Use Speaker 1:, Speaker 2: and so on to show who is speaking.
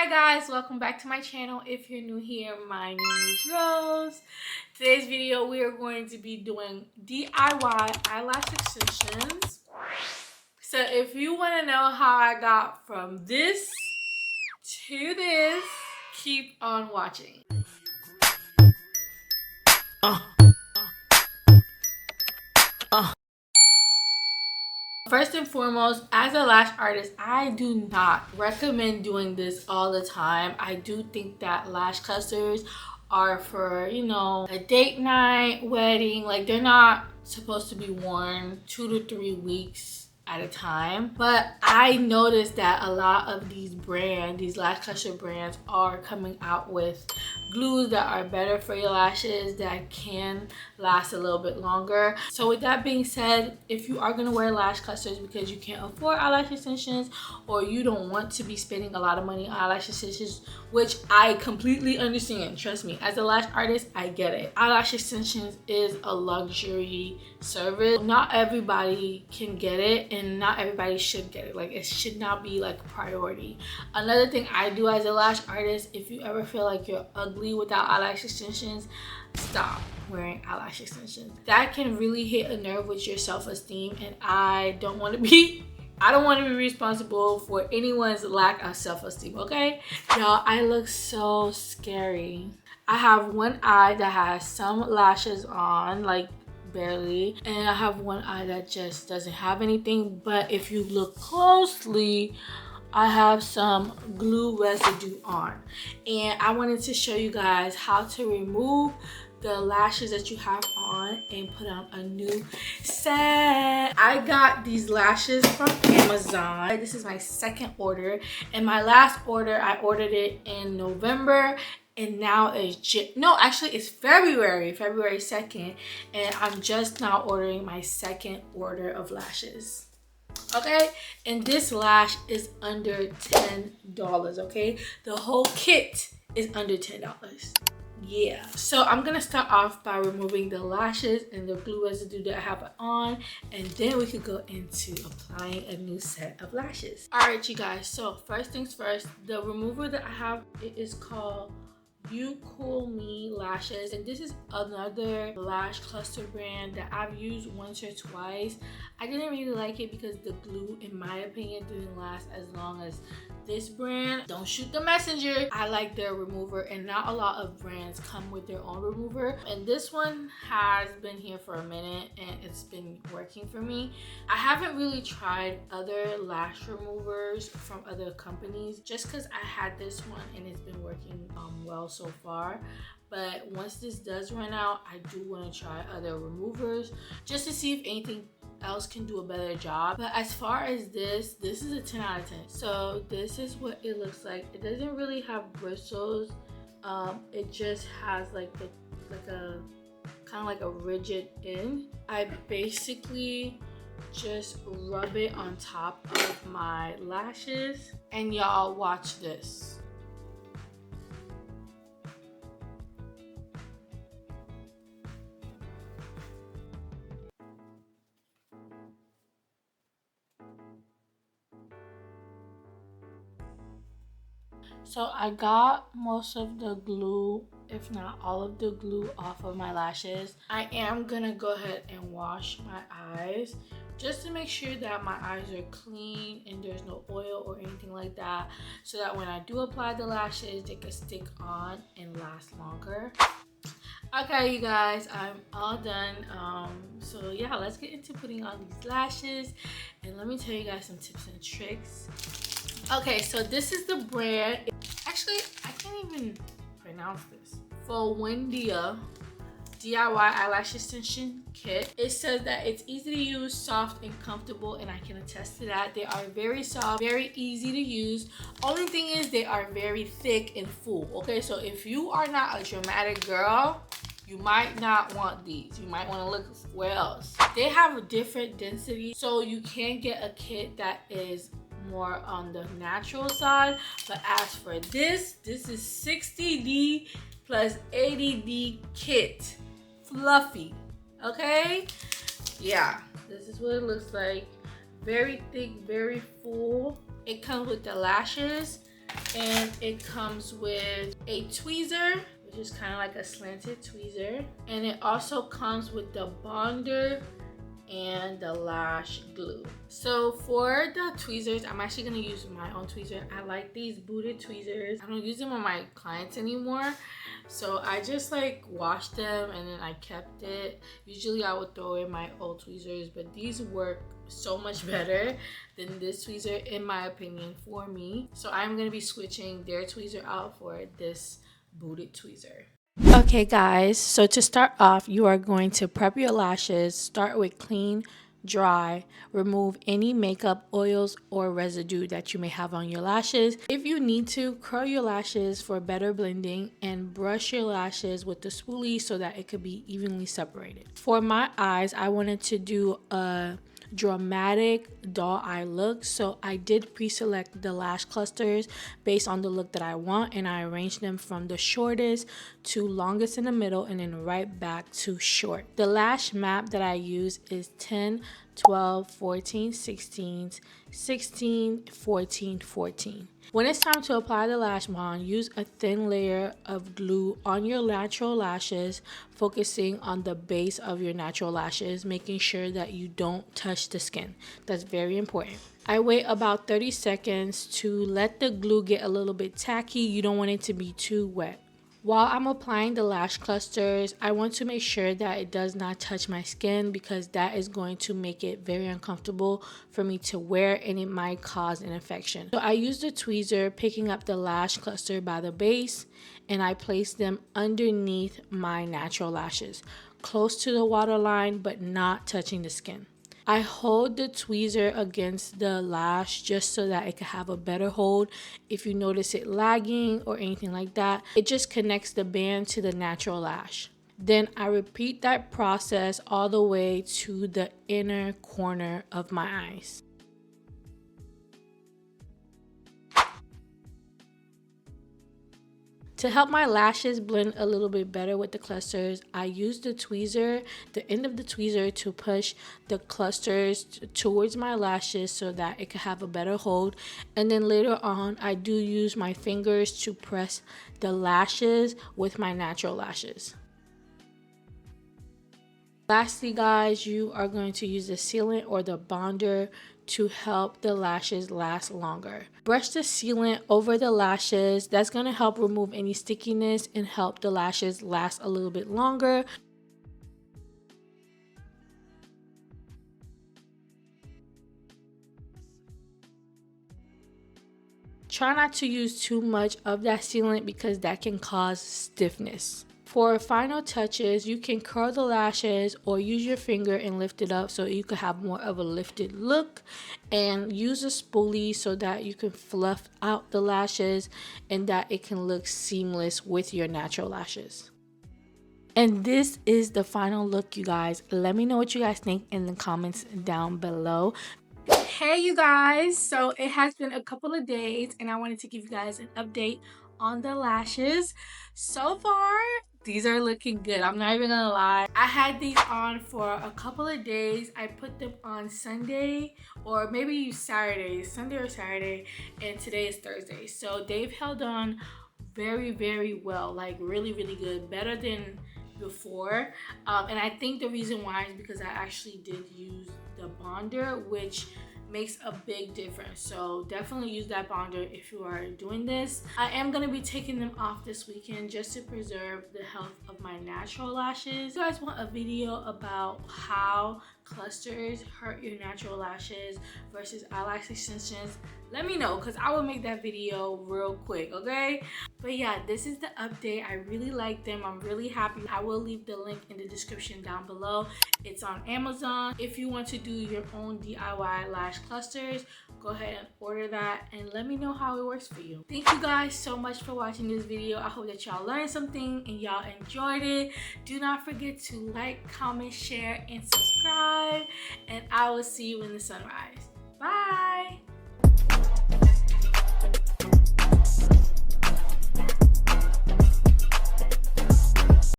Speaker 1: Hi guys, welcome back to my channel. If you're new here, my name is Rose. Today's video we are going to be doing DIY eyelash extensions. So if you want to know how I got from this to this, keep on watching. First and foremost, as a lash artist, I do not recommend doing this all the time. I do think that lash clusters are for, a date night, wedding. Like, they're not supposed to be worn 2 to 3 weeks at a time. But I noticed that a lot of these lash cluster brands are coming out with glues that are better for your lashes, that can last a little bit longer. So with that being said, if you are going to wear lash clusters because you can't afford eyelash extensions, or you don't want to be spending a lot of money on eyelash extensions, which I completely understand, trust me, as a lash artist, I get it. Eyelash extensions is a luxury service. Not everybody can get it, and not everybody should get it. Like, it should not be like a priority. Another thing I do as a lash artist, if you ever feel like you're ugly without eyelash extensions, stop wearing eyelash extensions. That can really hit a nerve with your self-esteem, and I don't want to be responsible for anyone's lack of self-esteem, okay? Y'all, I look so scary. I have one eye that has some lashes on, like barely, and I have one eye that just doesn't have anything. But if you look closely, I have some glue residue on, and I wanted to show you guys how to remove the lashes that you have on and put on a new set. I got these lashes from Amazon. This is my second order, and my last order, I ordered it in November, and now it's February 2nd, and I'm just now ordering my second order of lashes. Okay, and this lash is under $10, okay? The whole kit is under $10. Yeah, so I'm gonna start off by removing the lashes and the glue residue that I have on, and then we could go into applying a new set of lashes. All right, you guys, so first things first, the remover that I have, it is called You Cool Me lashes, and this is another lash cluster brand that I've used once or twice. I didn't really like it because the glue, in my opinion, didn't last as long as this brand. Don't shoot the messenger. I like their remover, and not a lot of brands come with their own remover, and this one has been here for a minute and it's been working for me. I haven't really tried other lash removers from other companies just because I had this one and it's been working well so far. But once this does run out, I do want to try other removers just to see if anything else can do a better job. But as far as this is a 10 out of 10. So this is what it looks like. It doesn't really have bristles. It just has like a kind of like a rigid end. I basically just rub it on top of my lashes, and y'all watch this. So I got most of the glue, if not all of the glue, off of my lashes. I am gonna go ahead and wash my eyes just to make sure that my eyes are clean and there's no oil or anything like that, so that when I do apply the lashes, they can stick on and last longer. Okay, you guys, I'm all done. So yeah, let's get into putting on these lashes, and let me tell you guys some tips and tricks. Okay, so this is the brand. Actually, I can't even pronounce this. Fowendia DIY eyelash extension kit. It says that it's easy to use, soft, and comfortable, and I can attest to that. They are very soft, very easy to use. Only thing is they are very thick and full. Okay, so if you are not a dramatic girl, you might not want these. You might want to look where else. They have a different density, so you can get a kit that is more on the natural side. But as for this is 60D plus 80D kit. Fluffy, okay? Yeah, this is what it looks like. Very thick, very full. It comes with the lashes, And it comes with a tweezer, which is kind of like a slanted tweezer. And it also comes with the bonder and the lash glue. So for the tweezers, I'm actually going to use my own tweezer. I like these booted tweezers. I don't use them on my clients anymore. So I just like washed them and then I kept it. Usually I would throw in my old tweezers, but these work so much better than this tweezer in my opinion for me. So I'm going to be switching their tweezer out for this booted tweezer. Okay guys, so to start off, you are going to prep your lashes. Start with clean, dry, remove any makeup, oils, or residue that you may have on your lashes. If you need to, curl your lashes for better blending and brush your lashes with the spoolie so that it could be evenly separated. For my eyes, I wanted to do a dramatic doll eye look, so I did pre-select the lash clusters based on the look that I want, and I arranged them from the shortest to longest in the middle and then right back to short. The lash map that I use is 10, 12, 14, 16, 16, 14, 14. When it's time to apply the lash bond, use a thin layer of glue on your natural lashes, focusing on the base of your natural lashes, making sure that you don't touch the skin. That's very important. I wait about 30 seconds to let the glue get a little bit tacky. You don't want it to be too wet. While I'm applying the lash clusters, I want to make sure that it does not touch my skin because that is going to make it very uncomfortable for me to wear and it might cause an infection. So I use the tweezer, picking up the lash cluster by the base, and I place them underneath my natural lashes, close to the waterline but not touching the skin. I hold the tweezer against the lash just so that it can have a better hold. If you notice it lagging or anything like that, it just connects the band to the natural lash. Then I repeat that process all the way to the inner corner of my eyes. To help my lashes blend a little bit better with the clusters, I use the tweezer, the end of the tweezer, to push the clusters towards my lashes so that it can have a better hold. And then later on, I do use my fingers to press the lashes with my natural lashes. Lastly, guys, you are going to use the sealant or the bonder to help the lashes last longer. Brush the sealant over the lashes. That's going to help remove any stickiness and help the lashes last a little bit longer. Try not to use too much of that sealant because that can cause stiffness. For final touches, you can curl the lashes or use your finger and lift it up so you can have more of a lifted look, and use a spoolie so that you can fluff out the lashes and that it can look seamless with your natural lashes. And this is the final look, you guys. Let me know what you guys think in the comments down below. Hey you guys, so it has been a couple of days and I wanted to give you guys an update on the lashes. So far, these are looking good. I'm not even gonna lie. I had these on for a couple of days. I put them on Sunday or maybe Saturday, Sunday or Saturday, and today is Thursday. So they've held on very well, like really good, better than before. And I think the reason why is because I actually did use the bonder, which makes a big difference. So definitely use that bonder if you are doing this. I am going to be taking them off this weekend just to preserve the health of my natural lashes. If you guys want a video about how clusters hurt your natural lashes versus eyelash extensions, let me know because I will make that video real quick, okay? But yeah, this is the update. I really like them. I'm really happy. I will leave the link in the description down below. It's on Amazon. If you want to do your own DIY lash clusters, go ahead and order that and let me know how it works for you. Thank you guys so much for watching this video. I hope that y'all learned something and y'all enjoyed it. Do not forget to like, comment, share, and subscribe. And I will see you in the sunrise. Bye!